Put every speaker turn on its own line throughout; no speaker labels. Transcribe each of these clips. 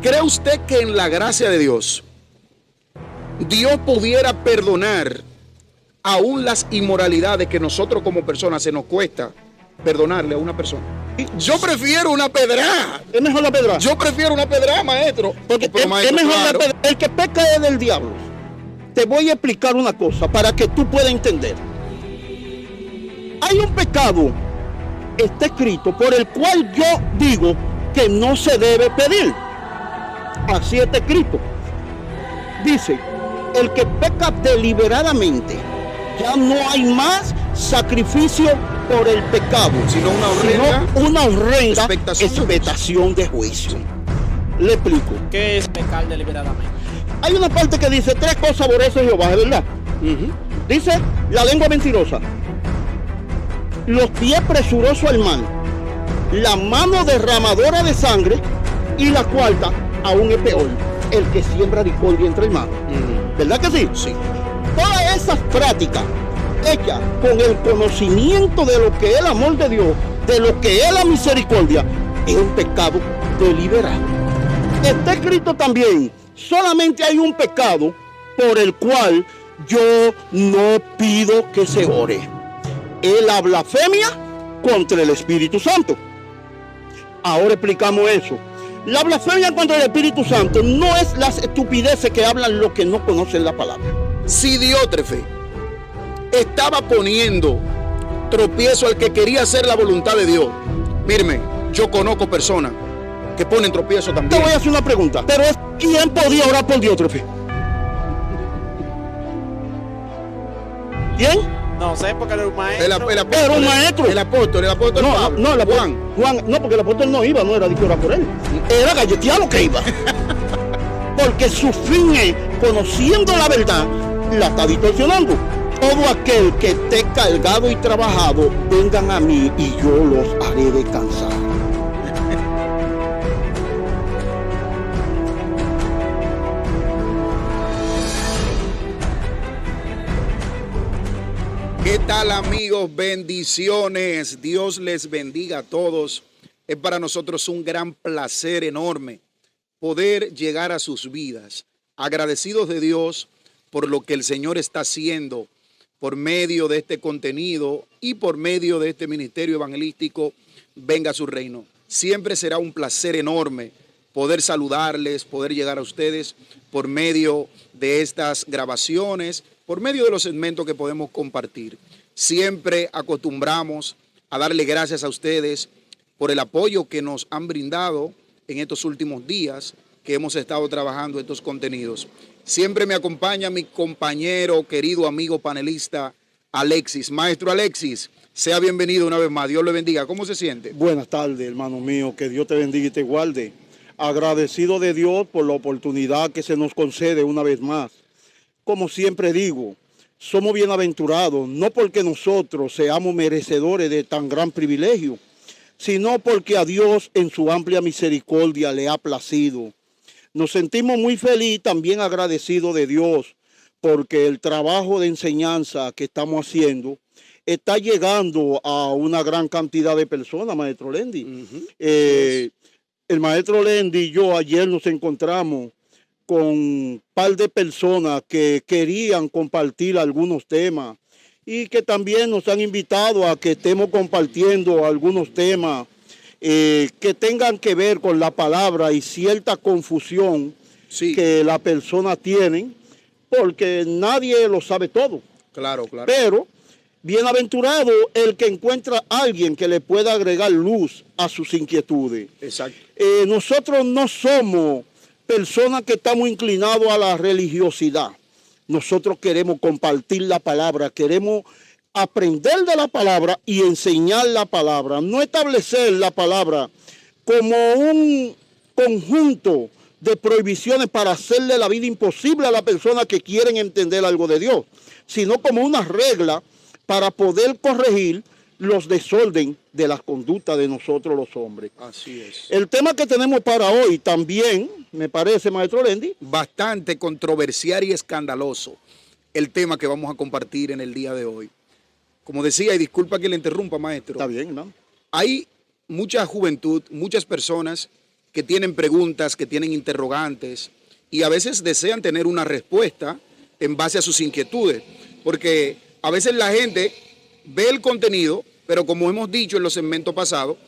¿Cree usted que en la gracia de Dios, Dios pudiera perdonar aún las inmoralidades que nosotros como personas se nos cuesta perdonarle a una persona? Yo prefiero una pedrada.
Es mejor la pedrada.
Yo prefiero una pedrada, maestro.
Porque
Pero, maestro,
es mejor
claro.
la pedrada. El que peca es del diablo. Te voy a explicar una cosa para que tú puedas entender. Hay un pecado, está escrito, por el cual yo digo que no se debe pedir. Así está escrito. Dice, el que peca deliberadamente, ya no hay más sacrificio por el pecado,
Sino una horrenda
expectación de juicio. Le explico.
¿Qué es pecar deliberadamente?
Hay una parte que dice 3 cosas aborrece Jehová, ¿es verdad? Dice la lengua mentirosa, los pies presurosos al mal, la mano derramadora de sangre, y la cuarta, aún es peor, el que siembra discordia entre hermanos. ¿Verdad que sí?
Sí.
Todas esas prácticas hechas con el conocimiento de lo que es el amor de Dios, de lo que es la misericordia, es un pecado deliberado. Está escrito también, solamente hay un pecado por el cual yo no pido que se ore. Es la blasfemia contra el Espíritu Santo. Ahora explicamos eso. La blasfemia contra el Espíritu Santo no es las estupideces que hablan los que no conocen la palabra.
Si Diótrefe estaba poniendo tropiezo al que quería hacer la voluntad de Dios, mírame, yo conozco personas que ponen tropiezo
Te
también.
voy a hacer una pregunta. Pero ¿quién podía orar por Diótrefe? ¿Quién?
No sé, porque era un maestro.
Era un maestro.
El apóstol
No,
Pablo.
no, Juan, no, porque el apóstol no iba, no era de que orar por él. Era galleteado que iba. Porque su fin es, conociendo la verdad, la está distorsionando. Todo aquel que esté cargado y trabajado, vengan a mí y yo los haré descansar.
¿Qué tal, amigos? Bendiciones. Dios les bendiga a todos. Es para nosotros un gran placer enorme poder llegar a sus vidas, agradecidos de Dios por lo que el Señor está haciendo por medio de este contenido y por medio de este ministerio evangelístico. Venga a su reino. Siempre será un placer enorme poder saludarles, poder llegar a ustedes por medio de estas grabaciones, por medio de los segmentos que podemos compartir. Siempre acostumbramos a darle gracias a ustedes por el apoyo que nos han brindado en estos últimos días que hemos estado trabajando estos contenidos. Siempre me acompaña mi compañero, querido amigo panelista, Alexis. Maestro Alexis, sea bienvenido una vez más. Dios le bendiga. ¿Cómo se siente?
Buenas tardes, hermano mío. Que Dios te bendiga y te guarde. Agradecido de Dios por la oportunidad que se nos concede una vez más. Como siempre digo, somos bienaventurados, no porque nosotros seamos merecedores de tan gran privilegio, sino porque a Dios en su amplia misericordia le ha placido. Nos sentimos muy felices, también agradecidos de Dios, porque el trabajo de enseñanza que estamos haciendo está llegando a una gran cantidad de personas, maestro Lendi. El maestro Lendi y yo ayer nos encontramos con un par de personas que querían compartir algunos temas y que también nos han invitado a que estemos compartiendo algunos temas que tengan que ver con la palabra y cierta confusión que la persona tiene, porque nadie lo sabe todo.
Claro, claro.
Pero bienaventurado el que encuentra a alguien que le pueda agregar luz a sus inquietudes.
Exacto.
Nosotros no somos personas que estamos inclinados a la religiosidad. Nosotros queremos compartir la palabra, queremos aprender de la palabra y enseñar la palabra, no establecer la palabra como un conjunto de prohibiciones para hacerle la vida imposible a las personas que quieren entender algo de Dios, sino como una regla para poder corregir los desórdenes de las conductas de nosotros los hombres.
Así es.
El tema que tenemos para hoy también, me parece, maestro Lendi,
bastante controversial y escandaloso el tema que vamos a compartir en el día de hoy. Como decía, y disculpa que le interrumpa, maestro.
Está bien, ¿no?
Hay mucha juventud, muchas personas que tienen preguntas, que tienen interrogantes y a veces desean tener una respuesta en base a sus inquietudes, porque a veces la gente ve el contenido, pero como hemos dicho en los segmentos pasados,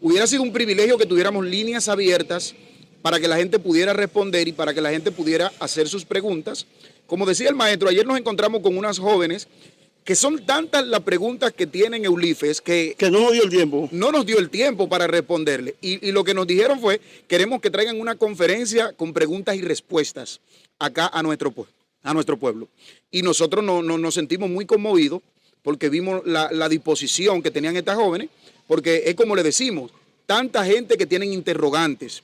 hubiera sido un privilegio que tuviéramos líneas abiertas para que la gente pudiera responder y para que la gente pudiera hacer sus preguntas. Como decía el maestro, ayer nos encontramos con unas jóvenes que son tantas las preguntas que tienen Eulifes que
no nos dio el tiempo.
No nos dio el tiempo para responderle. Y lo que nos dijeron fue, queremos que traigan una conferencia con preguntas y respuestas acá a nuestro pueblo. Y nosotros nos sentimos muy conmovidos porque vimos la disposición que tenían estas jóvenes, porque es como le decimos, tanta gente que tienen interrogantes,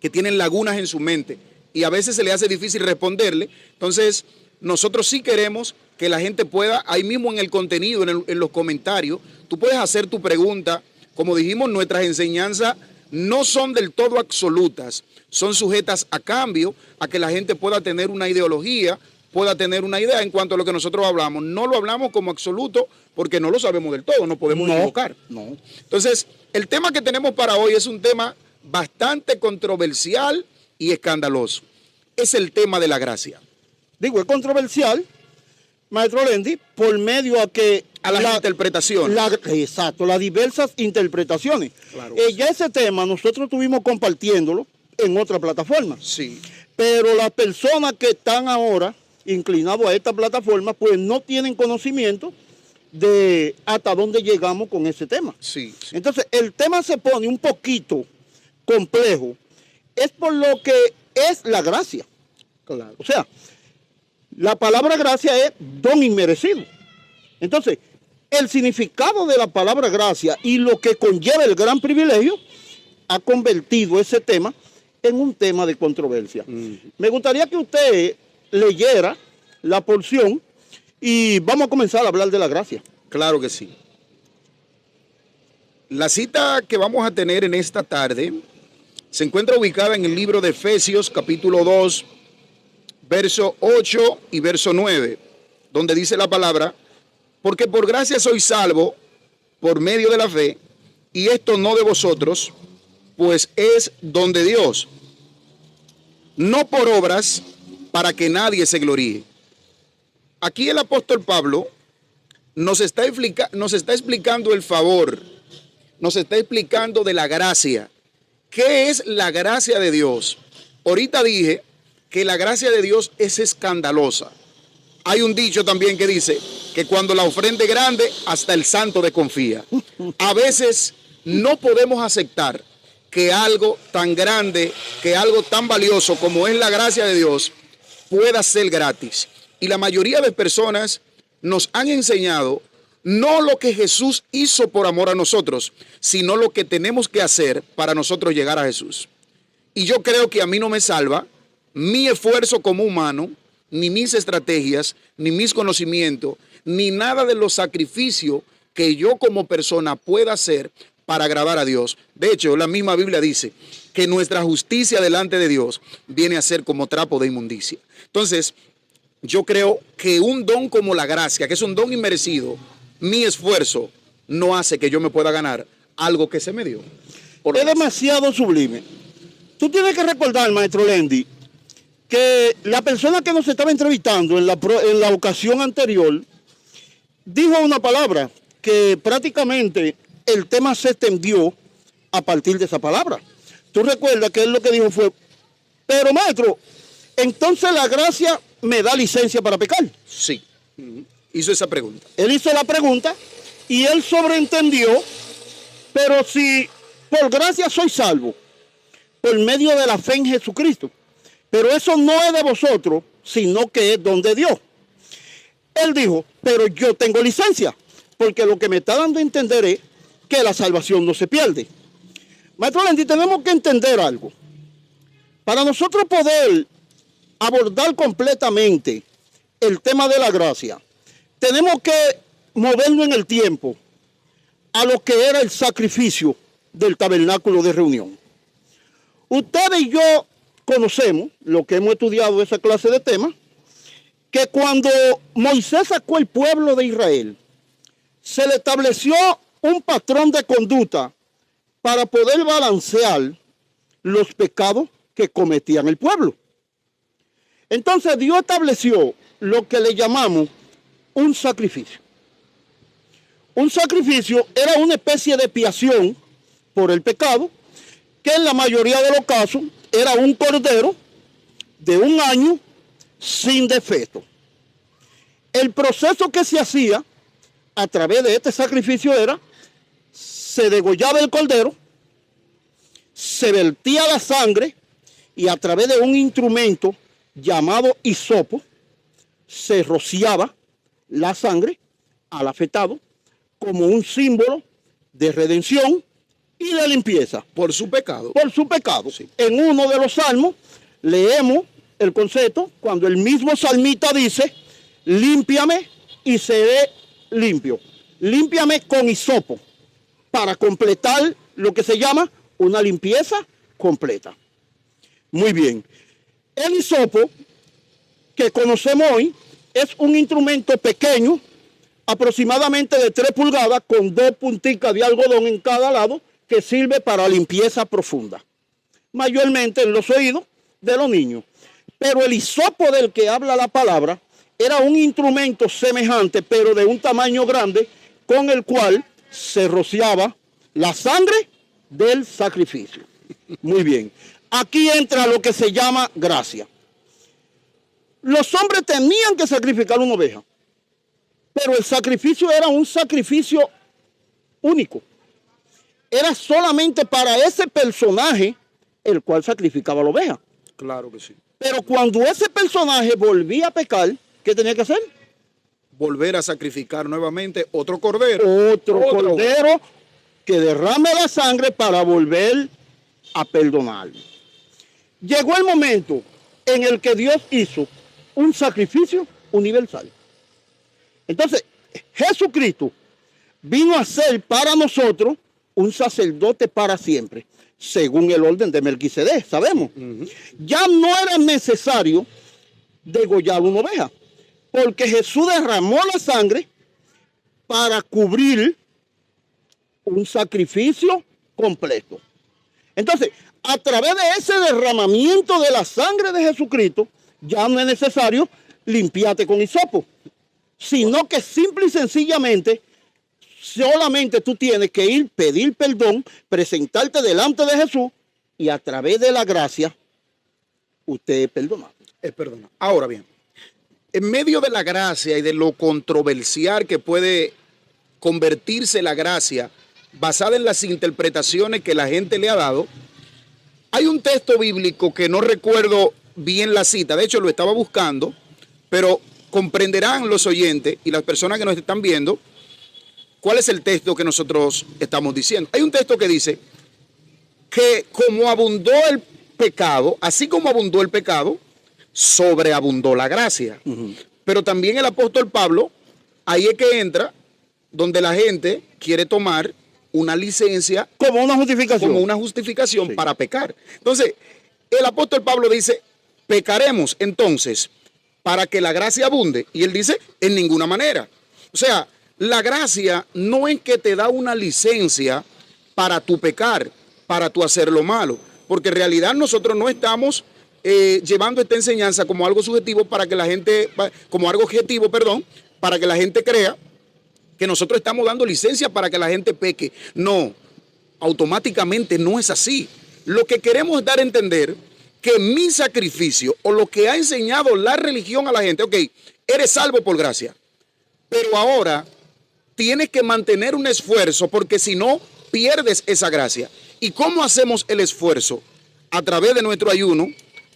que tienen lagunas en su mente, y a veces se le hace difícil responderle. Entonces, nosotros sí queremos que la gente pueda, ahí mismo en el contenido, en los comentarios, tú puedes hacer tu pregunta. Como dijimos, nuestras enseñanzas no son del todo absolutas, son sujetas a cambio, a que la gente pueda tener una ideología, pueda tener una idea en cuanto a lo que nosotros hablamos. No lo hablamos como absoluto porque no lo sabemos del todo, no podemos equivocar.
No.
Entonces, el tema que tenemos para hoy es un tema bastante controversial y escandaloso. Es el tema de la gracia.
Digo, es controversial, maestro Lendi, por medio a
las interpretaciones.
Exacto, las diversas interpretaciones.
Claro.
Ya ese tema nosotros estuvimos compartiéndolo en otra plataforma.
Sí.
Pero las personas que están ahora inclinados a esta plataforma, pues no tienen conocimiento de hasta dónde llegamos con ese tema.
Sí.
Entonces, el tema se pone un poquito complejo, es por lo que es la gracia.
Claro.
O sea, la palabra gracia es don inmerecido. Entonces, el significado de la palabra gracia y lo que conlleva el gran privilegio ha convertido ese tema en un tema de controversia. Me gustaría que usted leyera la porción y vamos a comenzar a hablar de la gracia.
Claro que sí. La cita que vamos a tener en esta tarde se encuentra ubicada en el libro de Efesios, capítulo 2, verso 8 y verso 9, donde dice la palabra: porque por gracia sois salvo por medio de la fe, y esto no de vosotros, pues es don de Dios, no por obras, para que nadie se gloríe. Aquí el apóstol Pablo nos está explicando el favor, nos está explicando de la gracia. ¿Qué es la gracia de Dios? Ahorita dije que la gracia de Dios es escandalosa. Hay un dicho también que dice que cuando la ofrenda es grande, hasta el santo desconfía. A veces no podemos aceptar que algo tan grande, que algo tan valioso como es la gracia de Dios, pueda ser gratis. Y la mayoría de personas nos han enseñado no lo que Jesús hizo por amor a nosotros, sino lo que tenemos que hacer para nosotros llegar a Jesús. Y yo creo que a mí no me salva mi esfuerzo como humano, ni mis estrategias, ni mis conocimientos, ni nada de los sacrificios que yo como persona pueda hacer para agradar a Dios. De hecho, la misma Biblia dice que nuestra justicia delante de Dios viene a ser como trapo de inmundicia. Entonces, yo creo que un don como la gracia, que es un don inmerecido, mi esfuerzo no hace que yo me pueda ganar algo que se me dio.
Es demasiado sublime. Tú tienes que recordar, maestro Lendi, que la persona que nos estaba entrevistando en la ocasión anterior dijo una palabra que prácticamente el tema se extendió a partir de esa palabra. Tú recuerdas que él lo que dijo fue: pero maestro, entonces la gracia me da licencia para pecar.
Sí, hizo esa pregunta.
Él hizo la pregunta y él sobreentendió: pero si por gracia soy salvo, por medio de la fe en Jesucristo, pero eso no es de vosotros, sino que es don de Dios. Él dijo: pero yo tengo licencia, porque lo que me está dando a entender es que la salvación no se pierde. Maestro Lendi, tenemos que entender algo. Para nosotros poder abordar completamente el tema de la gracia, tenemos que movernos en el tiempo a lo que era el sacrificio del tabernáculo de reunión. Ustedes y yo conocemos, lo que hemos estudiado esa clase de temas, que cuando Moisés sacó el pueblo de Israel, se le estableció un patrón de conducta para poder balancear los pecados que cometían el pueblo. Entonces Dios estableció lo que le llamamos un sacrificio. Un sacrificio era una especie de expiación por el pecado, que en la mayoría de los casos era un cordero de 1 año sin defecto. El proceso que se hacía a través de este sacrificio era: se degollaba el cordero, se vertía la sangre y a través de un instrumento llamado hisopo se rociaba la sangre al afectado como un símbolo de redención y de limpieza.
Por su pecado.
Por su pecado.
Sí.
En uno de los salmos leemos el concepto cuando el mismo salmista dice: límpiame y seré limpio. Límpiame con hisopo, para completar lo que se llama una limpieza completa. Muy bien. El hisopo que conocemos hoy es un instrumento pequeño, aproximadamente de 3 pulgadas, con 2 punticas de algodón en cada lado, que sirve para limpieza profunda, mayormente en los oídos de los niños. Pero el hisopo del que habla la palabra era un instrumento semejante, pero de un tamaño grande, con el cual se rociaba la sangre del sacrificio. Muy bien. Aquí entra lo que se llama gracia. Los hombres tenían que sacrificar una oveja, pero el sacrificio era un sacrificio único. Era solamente para ese personaje el cual sacrificaba la oveja.
Claro que sí.
Pero cuando ese personaje volvía a pecar, ¿qué tenía que hacer?
Volver a sacrificar nuevamente otro cordero.
Otro cordero que derrame la sangre para volver a perdonar. Llegó el momento en el que Dios hizo un sacrificio universal. Entonces, Jesucristo vino a ser para nosotros un sacerdote para siempre, según el orden de Melquisedec, sabemos. Ya no era necesario degollar una oveja, porque Jesús derramó la sangre para cubrir un sacrificio completo. Entonces, a través de ese derramamiento de la sangre de Jesucristo, ya no es necesario limpiarte con hisopo, sino que simple y sencillamente solamente tú tienes que ir, pedir perdón, presentarte delante de Jesús y a través de la gracia usted es perdonado.
Es perdonado. Ahora bien, en medio de la gracia y de lo controversial que puede convertirse la gracia basada en las interpretaciones que la gente le ha dado, hay un texto bíblico que no recuerdo bien la cita, de hecho lo estaba buscando, pero comprenderán los oyentes y las personas que nos están viendo cuál es el texto que nosotros estamos diciendo. Hay un texto que dice que como abundó el pecado, así como abundó el pecado, sobreabundó la gracia. Pero también el apóstol Pablo, ahí es que entra donde la gente quiere tomar una licencia
como una justificación,
sí, para pecar. Entonces, el apóstol Pablo dice, pecaremos entonces para que la gracia abunde. Y él dice, en ninguna manera. O sea, la gracia no es que te da una licencia para tu pecar, para tu hacer lo malo, porque en realidad nosotros no estamos llevando esta enseñanza como algo subjetivo para que la gente, como algo objetivo, perdón, para que la gente crea que nosotros estamos dando licencia para que la gente peque. No, automáticamente no es así. Lo que queremos es dar a entender que mi sacrificio o lo que ha enseñado la religión a la gente, ok, eres salvo por gracia, pero ahora tienes que mantener un esfuerzo porque si no, pierdes esa gracia. ¿Y cómo hacemos el esfuerzo? A través de nuestro ayuno,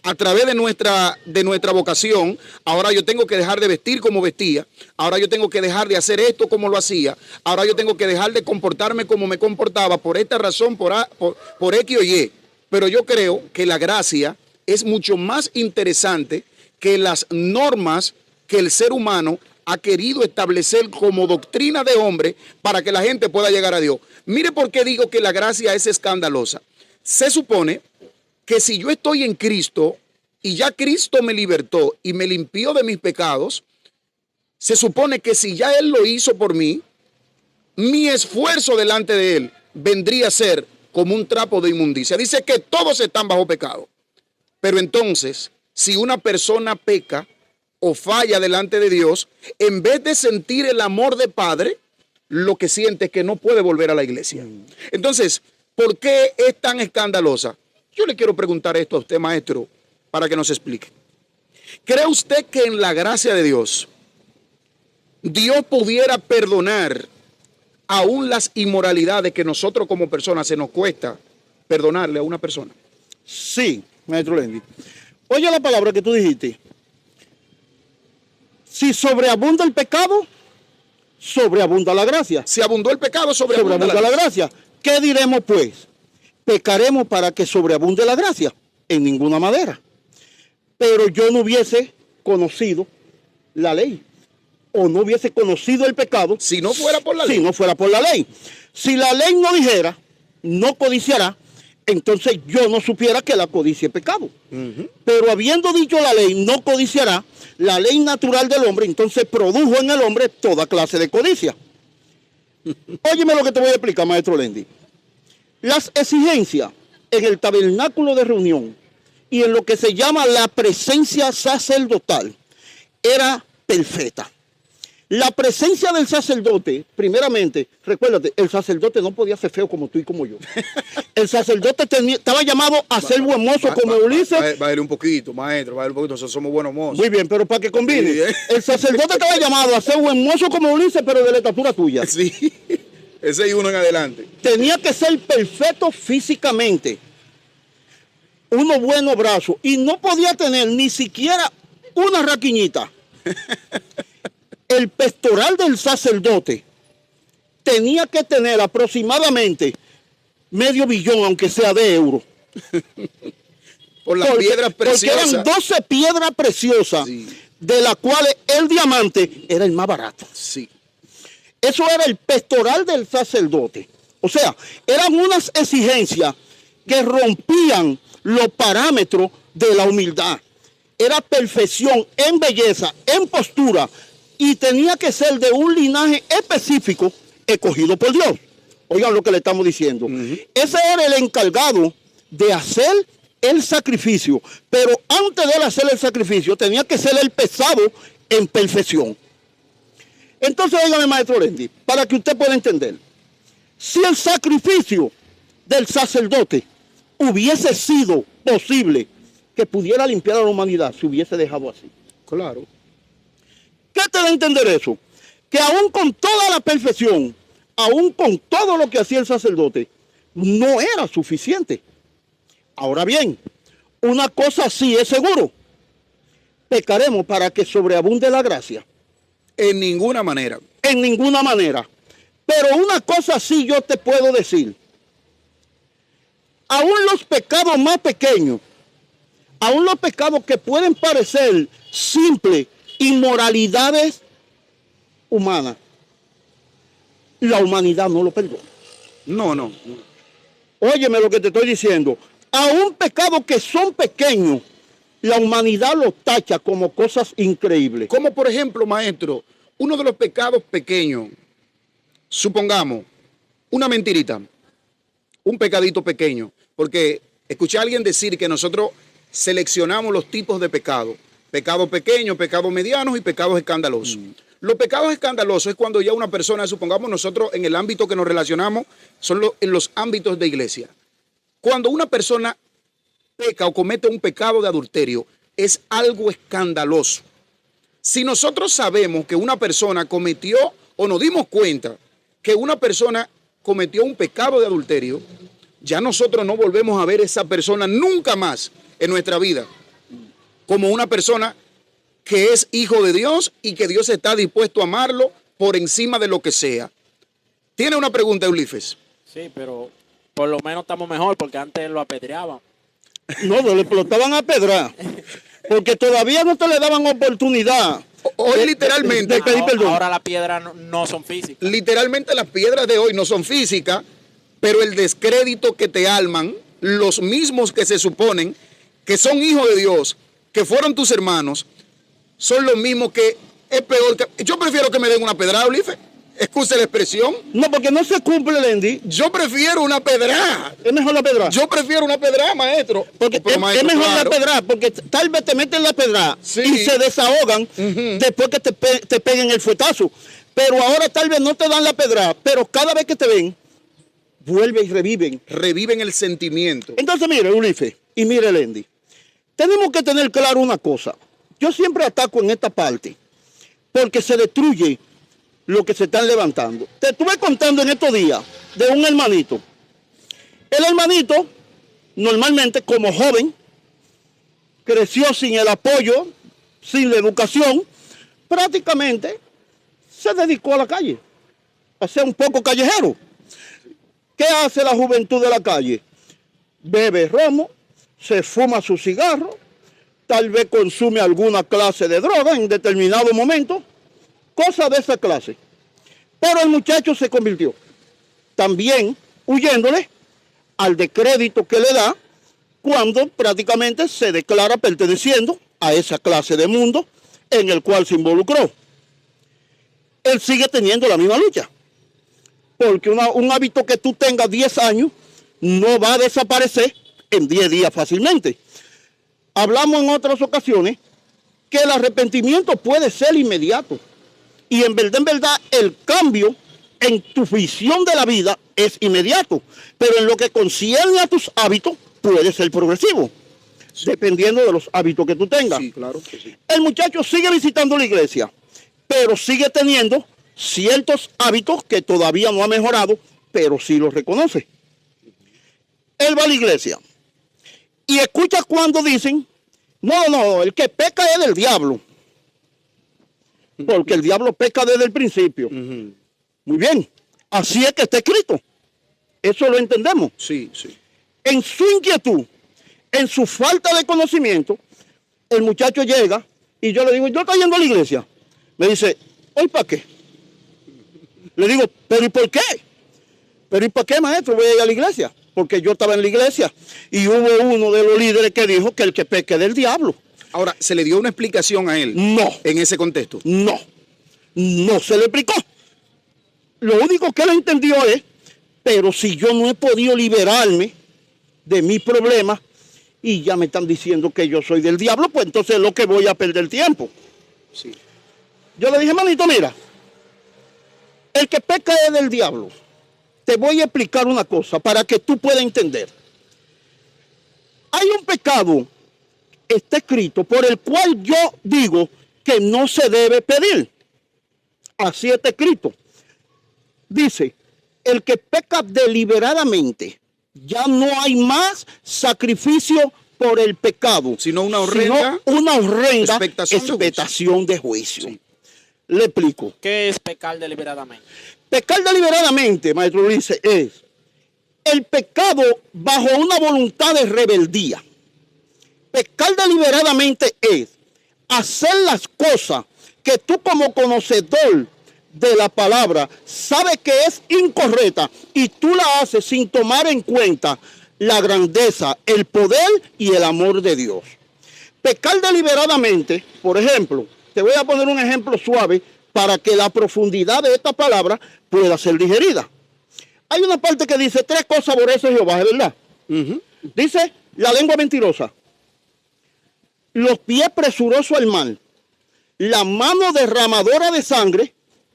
a través de nuestra vocación. Ahora yo tengo que dejar de vestir como vestía, ahora yo tengo que dejar de hacer esto como lo hacía, ahora yo tengo que dejar de comportarme como me comportaba por esta razón, por X o Y. Pero yo creo que la gracia es mucho más interesante que las normas que el ser humano ha querido establecer como doctrina de hombre para que la gente pueda llegar a Dios. Mire por qué digo que la gracia es escandalosa. Se supone que si yo estoy en Cristo y ya Cristo me libertó y me limpió de mis pecados, se supone que si ya Él lo hizo por mí, mi esfuerzo delante de Él vendría a ser como un trapo de inmundicia. Dice que todos están bajo pecado. Pero entonces, si una persona peca o falla delante de Dios, en vez de sentir el amor de Padre, lo que siente es que no puede volver a la iglesia. Entonces, ¿por qué es tan escandalosa? Yo le quiero preguntar esto a usted, maestro, para que nos explique. ¿Cree usted que en la gracia de Dios, Dios pudiera perdonar aún las inmoralidades que nosotros como personas se nos cuesta perdonarle a una persona?
Sí, maestro Lendy. Oye la palabra que tú dijiste. Si sobreabunda el pecado, sobreabunda la gracia.
Si abundó el pecado, sobreabunda
la gracia. ¿Qué diremos pues? ¿Pecaremos para que sobreabunde la gracia? En ninguna manera. Pero yo no hubiese conocido la ley. O no hubiese conocido el pecado.
Si no fuera por la ley.
Si no fuera por la ley. Si la ley no dijera, no codiciará, entonces yo no supiera que la codicia es pecado. Pero habiendo dicho la ley, no codiciará, la ley natural del hombre, entonces produjo en el hombre toda clase de codicia. Óyeme lo que te voy a explicar, maestro Lendy. Las exigencias en el tabernáculo de reunión y en lo que se llama la presencia sacerdotal era perfecta. La presencia del sacerdote, primeramente, recuérdate, el sacerdote no podía ser feo como tú y como yo. El sacerdote estaba llamado a ser buen mozo como Ulises.
Bájale un poquito, maestro, bájale un poquito, nosotros somos buenos mozos.
Muy bien, pero para que combine.
Sí,
El sacerdote estaba llamado a ser buen mozo como Ulises, pero de la estatura tuya.
Sí, ese y uno en adelante.
Tenía que ser perfecto físicamente. Unos buenos brazos. Y no podía tener ni siquiera una raquiñita. El pectoral del sacerdote tenía que tener aproximadamente $500 million, aunque sea de euros.
Por las piedras preciosas.
Porque eran 12 piedras preciosas, sí, de las cuales el diamante era el más barato.
Sí.
Eso era el pectoral del sacerdote. O sea, eran unas exigencias que rompían los parámetros de la humildad. Era perfección en belleza, en postura, y tenía que ser de un linaje específico escogido por Dios. Oigan lo que le estamos diciendo. Ese era el encargado de hacer el sacrificio, pero antes de él hacer el sacrificio tenía que ser el pesado en perfección. Entonces, óigame, maestro Lendy, para que usted pueda entender, si el sacrificio del sacerdote hubiese sido posible que pudiera limpiar a la humanidad, se hubiese dejado así.
Claro.
¿Qué te da a entender eso? Que aún con toda la perfección, aún con todo lo que hacía el sacerdote, no era suficiente. Ahora bien, una cosa sí es seguro. Pecaremos para que sobreabunde la gracia.
En ninguna manera.
En ninguna manera. Pero una cosa sí yo te puedo decir. Aún los pecados más pequeños, aún los pecados que pueden parecer simples, inmoralidades humanas, la humanidad no lo perdona.
No.
Óyeme lo que te estoy diciendo. Aún pecados que son pequeños, la humanidad los tacha como cosas increíbles.
Como por ejemplo, maestro, uno de los pecados pequeños, supongamos, una mentirita, un pecadito pequeño, porque escuché a alguien decir que nosotros seleccionamos los tipos de pecados. Pecados pequeños, pecados medianos y pecados escandalosos. Los pecados escandalosos es cuando ya una persona, supongamos nosotros en el ámbito que nos relacionamos, son en los ámbitos de iglesia. Cuando una persona peca o comete un pecado de adulterio, es algo escandaloso. Si nosotros sabemos que una persona cometió o nos dimos cuenta que una persona cometió un pecado de adulterio, ya nosotros no volvemos a ver a esa persona nunca más en nuestra vida como una persona que es hijo de Dios y que Dios está dispuesto a amarlo por encima de lo que sea. ¿Tiene una pregunta, Ulises?
Sí, pero por lo menos estamos mejor porque antes lo apedreaban.
No, lo explotaban a pedra, porque todavía no te le daban oportunidad.
Hoy literalmente,
ahora las piedras no son físicas.
Literalmente las piedras de hoy no son físicas, pero el descrédito que te alman, los mismos que se suponen que son hijos de Dios, que fueron tus hermanos, son los mismos que es peor que... Yo prefiero que me den una pedrada, Ulises. Excuse la expresión.
No, porque no se cumple, Lendy.
Yo prefiero una pedrada.
Es mejor la pedrada.
Yo prefiero una pedrada, maestro.
Porque
Pero,
es
maestro,
mejor
claro.
la pedrada, porque tal vez te meten la pedrada
Sí.
y se desahogan después que te peguen el fuetazo. Pero ahora tal vez no te dan la pedrada, pero cada vez que te ven, vuelven y reviven.
Reviven el sentimiento.
Entonces, mire, Ulife, y mire, Lendy, tenemos que tener claro una cosa. Yo siempre ataco en esta parte, porque se destruye lo que se están levantando. Te estuve contando en estos días de un hermanito. El hermanito, normalmente como joven, creció sin el apoyo, sin la educación, prácticamente se dedicó a la calle, a ser un poco callejero. ¿Qué hace la juventud de la calle? Bebe romo, se fuma su cigarro, tal vez consume alguna clase de droga en determinado momento, cosas de esa clase. Pero el muchacho se convirtió también huyéndole al descrédito que le da cuando prácticamente se declara perteneciendo a esa clase de mundo en el cual se involucró. Él sigue teniendo la misma lucha, porque un hábito que tú tengas 10 años no va a desaparecer en 10 días fácilmente. Hablamos en otras ocasiones que el arrepentimiento puede ser inmediato. Y en verdad, el cambio en tu visión de la vida es inmediato. Pero en lo que concierne a tus hábitos, puede ser progresivo. Sí. Dependiendo de los hábitos que tú tengas.
Sí, claro que sí.
El muchacho sigue visitando la iglesia, pero sigue teniendo ciertos hábitos que todavía no ha mejorado, pero sí los reconoce. Él va a la iglesia y escucha cuando dicen, no, el que peca es del diablo. Porque el diablo peca desde el principio. Muy bien, así es que está escrito. Eso lo entendemos.
Sí, sí.
En su inquietud, en su falta de conocimiento, el muchacho llega y yo le digo, yo estoy yendo a la iglesia. Me dice, ¿hoy para qué? Le digo, ¿pero y por qué? ¿Pero y para qué, maestro? Voy a ir a la iglesia. Porque yo estaba en la iglesia y hubo uno de los líderes que dijo que el que peque es del diablo.
Ahora, ¿se le dio una explicación a él?
No.
En ese contexto.
No se le explicó. Lo único que él entendió es, pero si yo no he podido liberarme de mis problemas y ya me están diciendo que yo soy del diablo, pues entonces lo que voy a perder tiempo.
Sí.
Yo le dije, manito, mira, el que peca es del diablo. Te voy a explicar una cosa para que tú puedas entender. Hay un pecado, está escrito, por el cual yo digo que no se debe pedir. Así está escrito. Dice, el que peca deliberadamente, ya no hay más sacrificio por el pecado,
sino una horrenda
expectación de juicio. Sí. Le explico.
¿Qué es pecar deliberadamente?
Pecar deliberadamente, maestro Luis, es el pecado bajo una voluntad de rebeldía. Pecar deliberadamente es hacer las cosas que tú como conocedor de la palabra sabes que es incorrecta y tú la haces sin tomar en cuenta la grandeza, el poder y el amor de Dios. Pecar deliberadamente, por ejemplo, te voy a poner un ejemplo suave para que la profundidad de esta palabra pueda ser digerida. Hay una parte que dice 3 cosas aborrece Jehová, ¿es verdad? Dice la lengua mentirosa, los pies presurosos al mal, la mano derramadora de sangre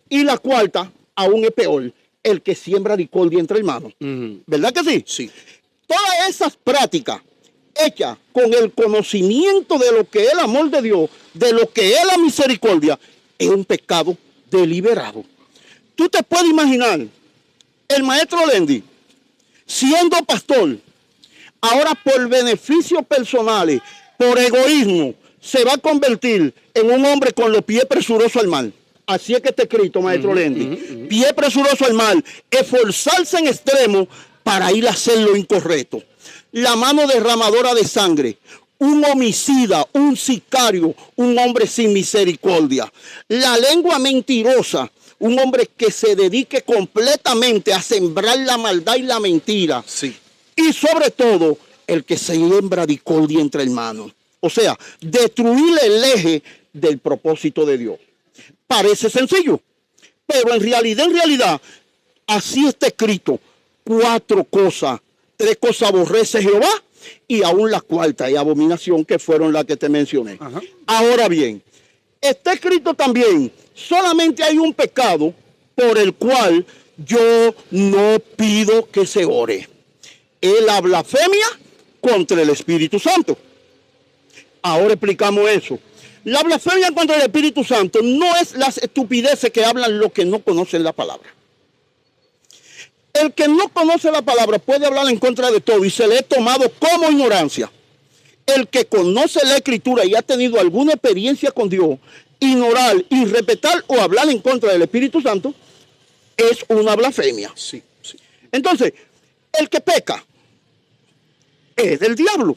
y la cuarta, aún es peor, el que siembra discordia entre hermanos. ¿Verdad que sí?
Sí.
Todas esas prácticas hechas con el conocimiento de lo que es el amor de Dios, de lo que es la misericordia, es un pecado deliberado. Tú te puedes imaginar el maestro Lendy siendo pastor, ahora por beneficios personales, por egoísmo, se va a convertir en un hombre con los pies presurosos al mal. Así es que está escrito, maestro Lendy. Pie presuroso al mal, esforzarse en extremo para ir a hacer lo incorrecto. La mano derramadora de sangre, un homicida, un sicario, un hombre sin misericordia. La lengua mentirosa, un hombre que se dedique completamente a sembrar la maldad y la mentira.
Sí.
Y sobre todo, el que siembra discordia entre hermanos. O sea, destruir el eje del propósito de Dios. Parece sencillo, Pero en realidad, así está escrito. 4 cosas. 3 cosas aborrece Jehová y aún la cuarta es abominación, que fueron las que te mencioné.
Ajá.
Ahora bien, está escrito también, solamente hay un pecado por el cual yo no pido que se ore. Es la blasfemia contra el Espíritu Santo. Ahora explicamos eso. La blasfemia contra el Espíritu Santo no es las estupideces que hablan los que no conocen la palabra. El que no conoce la palabra puede hablar en contra de todo y se le es tomado como ignorancia. El que conoce la Escritura y ha tenido alguna experiencia con Dios, ignorar, irrespetar o hablar en contra del Espíritu Santo es una blasfemia.
Sí, sí.
Entonces, el que peca es del diablo,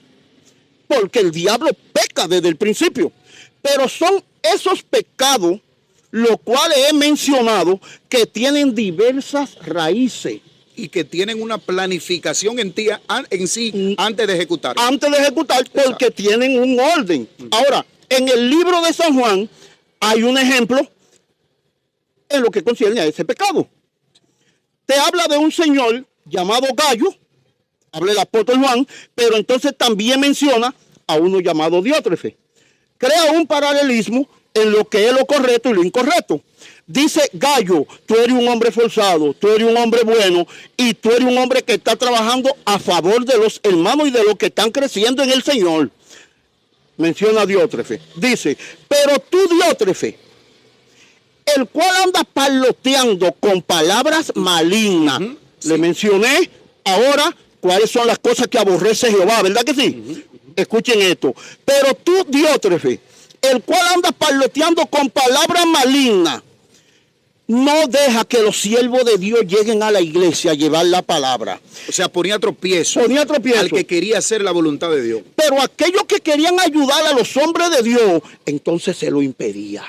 porque el diablo peca desde el principio. Pero son esos pecados, los cuales he mencionado, que tienen diversas raíces.
Y que tienen una planificación en sí antes de ejecutar.
Antes de ejecutar, porque tienen un orden. Ahora, en el libro de San Juan hay un ejemplo en lo que concierne a ese pecado. Te habla de un señor llamado Gallo, habla el apóstol Juan, pero entonces también menciona a uno llamado Diótrefe. Crea un paralelismo en lo que es lo correcto y lo incorrecto. Dice Gallo, tú eres un hombre forzado, tú eres un hombre bueno y tú eres un hombre que está trabajando a favor de los hermanos y de los que están creciendo en el Señor. Menciona a Diótrefe. Dice, pero tú, Diótrefe, el cual anda parloteando con palabras malignas.
Sí.
Le mencioné ahora cuáles son las cosas que aborrece Jehová, ¿verdad que sí? Escuchen esto. Pero tú, Diótrefe, el cual anda parloteando con palabras malignas, no deja que los siervos de Dios lleguen a la iglesia a llevar la palabra.
O sea, ponía tropiezo al que quería hacer la voluntad de Dios.
Pero aquellos que querían ayudar a los hombres de Dios, entonces se lo impedía.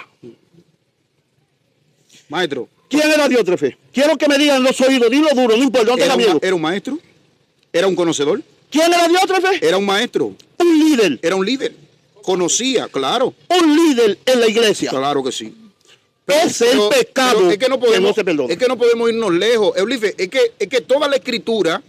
Maestro.
¿Quién era Diótrefe? Quiero que me digan en los oídos, dilo duro, no importa, no tenga miedo.
¿Era un maestro? ¿Era un conocedor?
¿Quién era Diótrefe?
Era un maestro.
Un líder.
Era un líder. Conocía, claro.
Un líder en la iglesia.
Claro que sí.
Es el pecado
es que no podemos,
que no se perdona.
Es que no podemos irnos lejos. Eulife, es que toda la escritura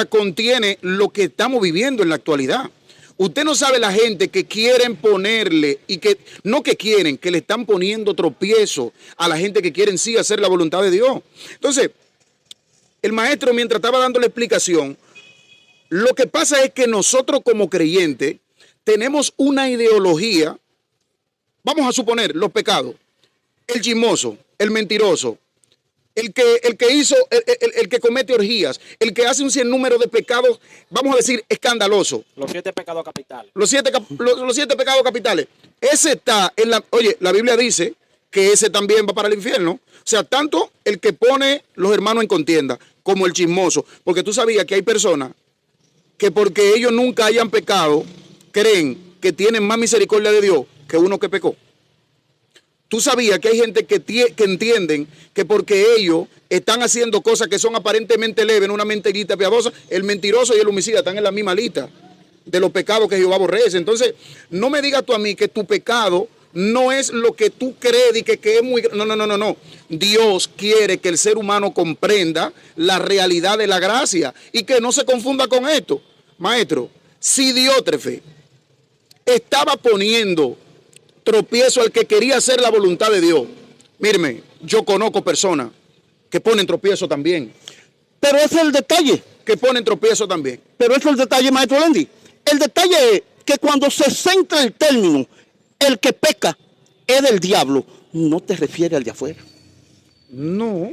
contiene lo que estamos viviendo en la actualidad. Usted no sabe la gente que quieren ponerle y que no que quieren, que le están poniendo tropiezo a la gente que quieren sí hacer la voluntad de Dios. Entonces, el maestro, mientras estaba dando la explicación, lo que pasa es que nosotros como creyentes tenemos una ideología. Vamos a suponer los pecados. El chismoso, el mentiroso, el que comete orgías, el que hace un sinnúmero de pecados, vamos a decir, escandaloso.
Los 7 pecados capitales.
Los siete pecados capitales. Ese está en la... Oye, la Biblia dice que ese también va para el infierno. O sea, tanto el que pone los hermanos en contienda como el chismoso. Porque tú sabías que hay personas que porque ellos nunca hayan pecado, creen que tienen más misericordia de Dios que uno que pecó. Tú sabías que hay gente que entienden que porque ellos están haciendo cosas que son aparentemente leves, una mentirita piadosa, el mentiroso y el homicida están en la misma lista de los pecados que Jehová aborrece. Entonces, no me digas tú a mí que tu pecado no es lo que tú crees y que es muy... No. Dios quiere que el ser humano comprenda la realidad de la gracia y que no se confunda con esto. Maestro, si Diótrefe estaba poniendo tropiezo al que quería hacer la voluntad de Dios, mírame, yo conozco personas que ponen tropiezo también.
Pero ese es el detalle.
Que ponen tropiezo también.
Pero ese es el detalle, maestro Lendi. El detalle es que cuando se centra el término, el que peca es del diablo, no te refiere al de afuera.
No.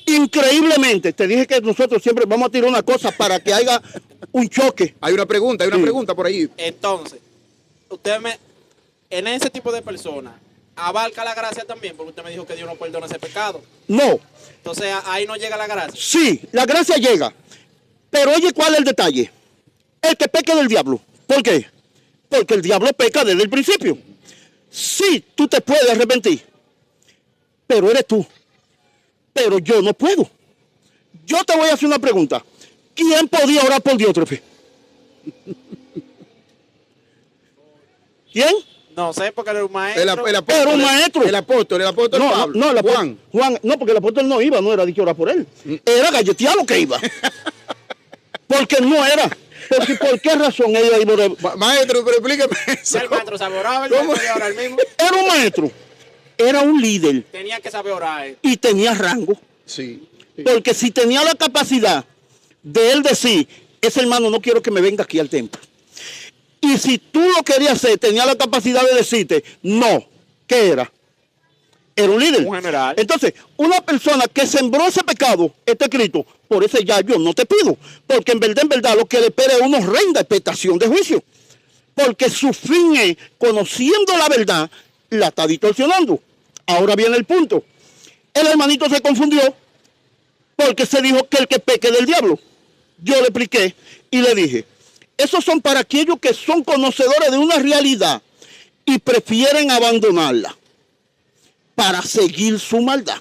Increíblemente, te dije que nosotros siempre vamos a tirar una cosa para que haya un choque.
Hay una pregunta por ahí.
Entonces, en ese tipo de personas, abarca la gracia también, porque usted me dijo que Dios no perdona ese pecado.
No.
Entonces, ahí no llega la gracia.
Sí, la gracia llega. Pero oye, ¿cuál es el detalle? El que peca es del diablo. ¿Por qué? Porque el diablo peca desde el principio. Sí, tú te puedes arrepentir, pero eres tú. Pero yo no puedo. Yo te voy a hacer una pregunta. ¿Quién podía orar por Diótrefe? ¿Quién?
No sé, porque era un
El,
maestro.
el apóstol,
Era un maestro.
El apóstol
No,
Pablo.
no,
Juan.
Juan, no, porque el apóstol no iba, no era dicho orar por él. Era galleteado que iba. Porque no era. Porque, ¿por qué razón ella iba a orar?
Maestro, pero explíqueme eso.
Ya el maestro sabe orar, el
¿Cómo?
maestro podía orar el mismo.
Era un maestro, era un líder
Tenía que saber orar.
y tenía rango.
Sí.
Porque si tenía la capacidad de él decir, ese hermano no quiero que me venga aquí al templo. Y si tú lo querías hacer, tenía la capacidad de decirte, no, ¿qué era? Era un líder.
Un general.
Entonces, una persona que sembró ese pecado, está escrito, por ese ya yo no te pido. Porque en verdad, lo que le espera es una horrenda expectación de juicio. Porque su fin es, conociendo la verdad, la está distorsionando. Ahora viene el punto. El hermanito se confundió porque se dijo que el que peque del diablo. Yo le expliqué y le dije, esos son para aquellos que son conocedores de una realidad y prefieren abandonarla para seguir su maldad.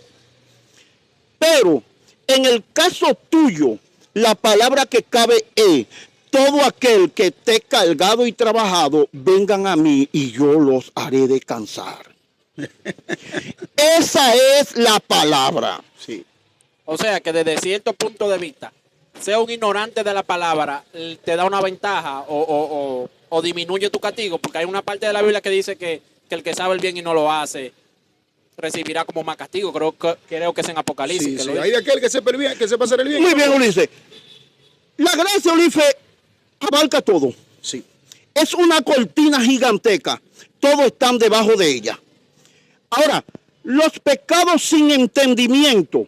Pero en el caso tuyo, la palabra que cabe es, todo aquel que esté cargado y trabajado, vengan a mí y yo los haré descansar. Esa es la palabra.
Sí.
O sea que desde cierto punto de vista, sea un ignorante de la palabra, te da una ventaja o disminuye tu castigo, porque hay una parte de la Biblia que dice que el que sabe el bien y no lo hace, recibirá como más castigo. Creo que es en Apocalipsis.
Sí,
que
sí.
lo dice.
Hay de aquel que sepa hacer el bien.
Muy bien, Ulises. La gracia, Ulises, abarca todo.
Sí.
Es una cortina gigantesca. Todos están debajo de ella. Ahora, los pecados sin entendimiento,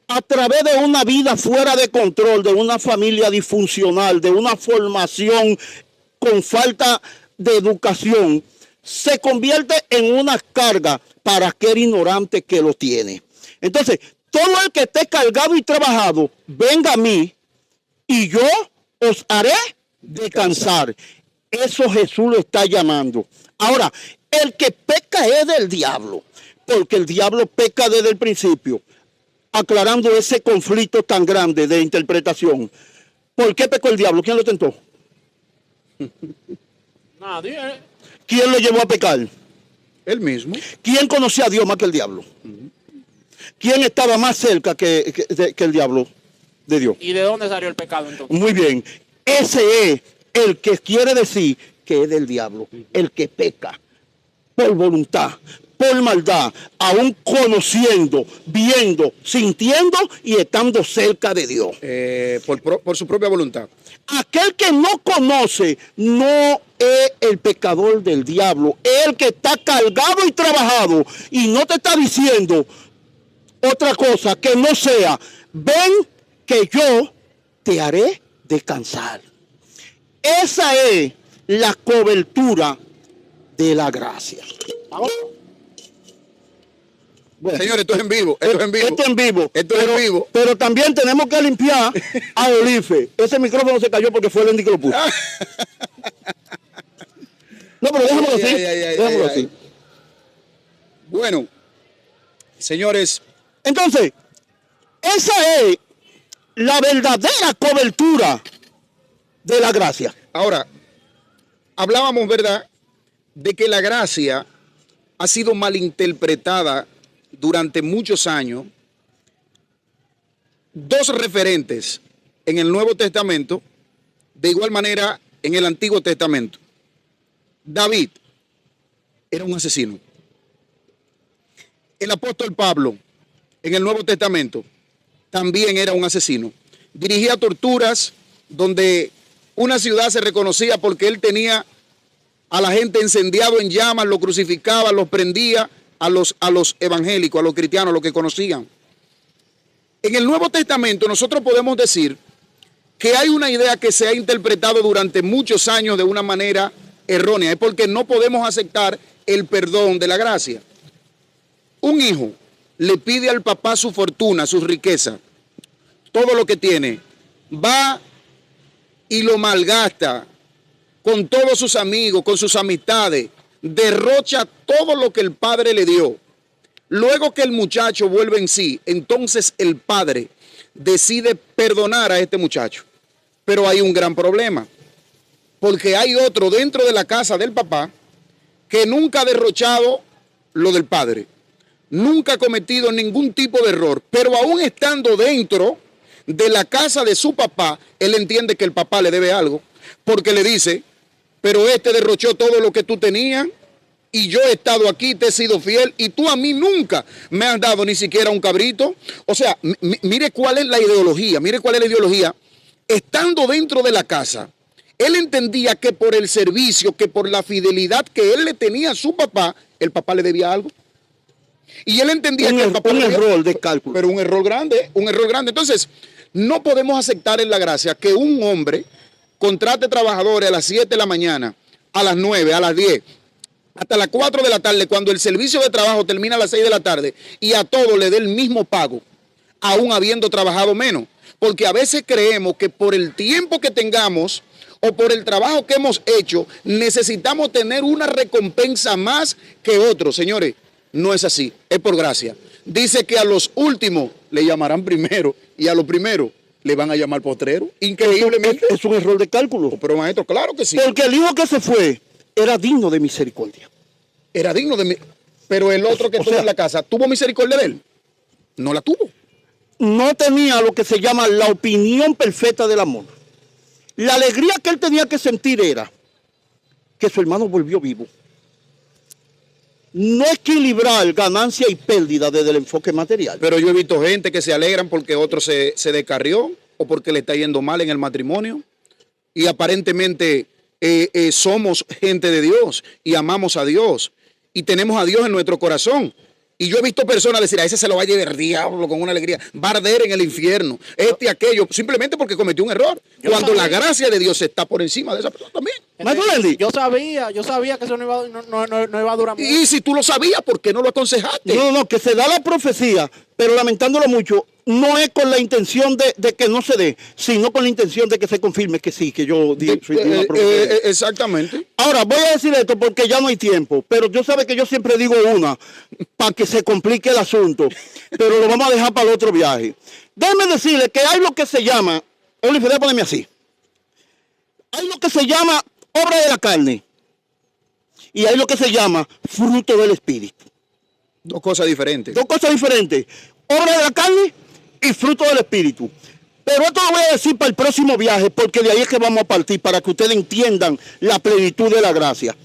a través de una vida fuera de control, de una familia disfuncional, de una formación con falta de educación, se convierte en una carga para aquel ignorante que lo tiene. Entonces, todo el que esté cargado y trabajado, venga a mí y yo os haré descansar. Eso Jesús lo está llamando. Ahora, el que peca es del diablo, porque el diablo peca desde el principio, aclarando ese conflicto tan grande de interpretación. ¿Por qué pecó el diablo? ¿Quién lo tentó?
Nadie.
¿Quién lo llevó a pecar?
Él mismo.
¿Quién conocía a Dios más que el diablo? ¿Quién estaba más cerca que el diablo de Dios?
¿Y de dónde salió el pecado entonces?
Muy bien. Ese es el que quiere decir que es del diablo. El que peca por voluntad, por maldad, aún conociendo, viendo, sintiendo y estando cerca de Dios.
Por su propia voluntad.
Aquel que no conoce no es el pecador del diablo, es el que está cargado y trabajado y no te está diciendo otra cosa que no sea, ven que yo te haré descansar. Esa es la cobertura de la gracia. Vamos. Bueno,
Señores, esto es en vivo. Esto es en vivo.
esto en vivo.
Esto es en vivo.
Pero también tenemos que limpiar a Olife. Ese micrófono se cayó porque fue el Andy que lo puso. No, pero déjamelo así. Déjamelo así.
Bueno, señores,
Entonces, esa es la verdadera cobertura de la gracia.
ahora, hablábamos, ¿verdad?, de que la gracia ha sido malinterpretada durante muchos años. Dos referentes en el Nuevo Testamento, de igual manera en el Antiguo Testamento. David era un asesino. El apóstol Pablo en el Nuevo Testamento también era un asesino. Dirigía torturas donde una ciudad se reconocía porque él tenía a la gente encendiado en llamas, lo crucificaba, los prendía a los evangélicos, a los cristianos, a los que conocían. En el Nuevo Testamento nosotros podemos decir que hay una idea que se ha interpretado durante muchos años de una manera errónea. Es porque no podemos aceptar el perdón de la gracia. Un hijo le pide al papá su fortuna, su riqueza, todo lo que tiene, va y lo malgasta con todos sus amigos, con sus amistades, derrocha todo lo que el padre le dio. Luego que el muchacho vuelve en sí, entonces el padre decide perdonar a este muchacho. Pero hay un gran problema, porque hay otro dentro de la casa del papá que nunca ha derrochado lo del padre, nunca ha cometido ningún tipo de error, pero aún estando dentro de la casa de su papá, él entiende que el papá le debe algo, porque le dice, pero este derrochó todo lo que tú tenías y yo he estado aquí, te he sido fiel y tú a mí nunca me has dado ni siquiera un cabrito. O sea, mire cuál es la ideología, mire cuál es la ideología. Estando dentro de la casa, él entendía que por el servicio, que por la fidelidad que él le tenía a su papá, el papá le debía algo. Y él entendía que el papá
un
le debía,
error de cálculo.
pero un error grande, un error grande. Entonces, no podemos aceptar en la gracia que un hombre contrate trabajadores a las 7 de la mañana, a las 9, a las 10, hasta las 4 de la tarde, cuando el servicio de trabajo termina a las 6 de la tarde, y a todos le dé el mismo pago, aún habiendo trabajado menos. Porque a veces creemos que por el tiempo que tengamos o por el trabajo que hemos hecho, necesitamos tener una recompensa más que otros. Señores, no es así, es por gracia. Dice que a los últimos le llamarán primero y a los primeros le van a llamar postrero. Increíblemente.
Es un error de cálculo.
Pero maestro, claro que sí.
Porque el hijo que se fue era digno de misericordia.
Era digno de... Pero el otro que estuvo en la casa, ¿tuvo misericordia de él? No la tuvo.
No tenía lo que se llama la opinión perfecta del amor. La alegría que él tenía que sentir era que su hermano volvió vivo. No equilibrar ganancia y pérdida desde el enfoque material.
Pero yo he visto gente que se alegran porque otro se descarrió o porque le está yendo mal en el matrimonio. Y aparentemente somos gente de Dios y amamos a Dios y tenemos a Dios en nuestro corazón. Y yo he visto personas decir, a ese se lo va a llevar el diablo con una alegría, va a arder en el infierno, aquello, simplemente porque cometió un error. Cuando la gracia de Dios está por encima de esa persona también.
Yo sabía que eso no iba a durar mucho.
Y si tú lo sabías, ¿por qué no lo aconsejaste?
No, que se da la profecía, pero lamentándolo mucho, no es con la intención de que no se dé, sino con la intención de que se confirme que sí, que yo di una profecía.
Exactamente.
Ahora, voy a decir esto porque ya no hay tiempo, pero yo sabe que yo siempre digo una para que se complique el asunto, pero lo vamos a dejar para el otro viaje. Déjeme decirle que hay lo que se llama, Oliver, poneme así, hay lo que se llama obra de la carne y hay lo que se llama fruto del Espíritu.
Dos cosas diferentes.
Dos cosas diferentes, obra de la carne y fruto del Espíritu. Pero esto lo voy a decir para el próximo viaje, porque de ahí es que vamos a partir, para que ustedes entiendan la plenitud de la gracia.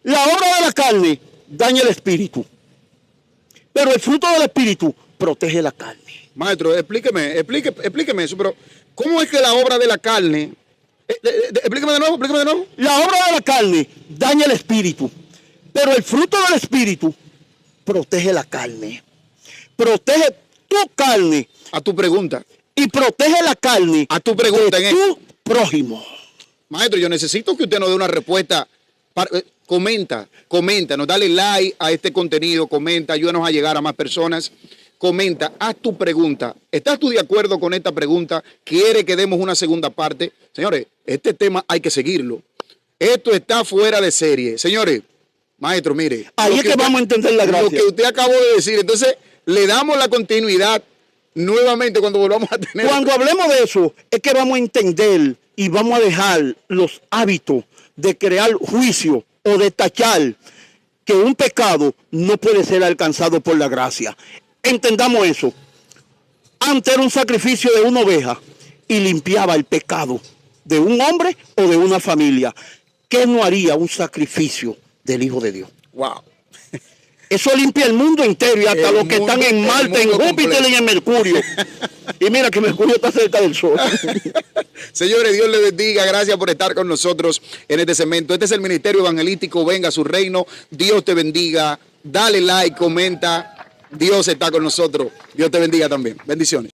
La obra de la carne daña el espíritu, pero el fruto del Espíritu protege la carne.
Maestro, explíqueme eso, pero ¿cómo es que la obra de la carne... explíqueme de nuevo.
La obra de la carne daña el espíritu, pero el fruto del Espíritu protege la carne. Protege tu carne.
A tu pregunta.
Y protege la carne
a tu pregunta
de tu prójimo.
Maestro, yo necesito que usted nos dé una respuesta. Comenta, nos dale like a este contenido, comenta, ayúdanos a llegar a más personas. Comenta, haz tu pregunta. ¿Estás tú de acuerdo con esta pregunta? ¿Quiere que demos una segunda parte? Señores, este tema hay que seguirlo. Esto está fuera de serie. Señores, maestro, mire.
Ahí es que vamos a entender la gracia.
Lo que usted acabó de decir. Entonces, le damos la continuidad nuevamente cuando volvamos a tener...
Cuando hablemos de eso, es que vamos a entender y vamos a dejar los hábitos de crear juicio o de tachar que un pecado no puede ser alcanzado por la gracia. Entendamos eso. Antes era un sacrificio de una oveja y limpiaba el pecado de un hombre o de una familia. ¿Qué no haría un sacrificio del Hijo de Dios?
Wow.
Eso limpia el mundo entero y hasta los que están en Marte, en Júpiter y en Mercurio. Y mira que Mercurio está cerca del Sol.
Señores, Dios les bendiga. Gracias por estar con nosotros en este segmento. Este es el Ministerio Evangelístico Venga a su Reino. Dios te bendiga. Dale like, comenta. Dios está con nosotros. Dios te bendiga también. Bendiciones.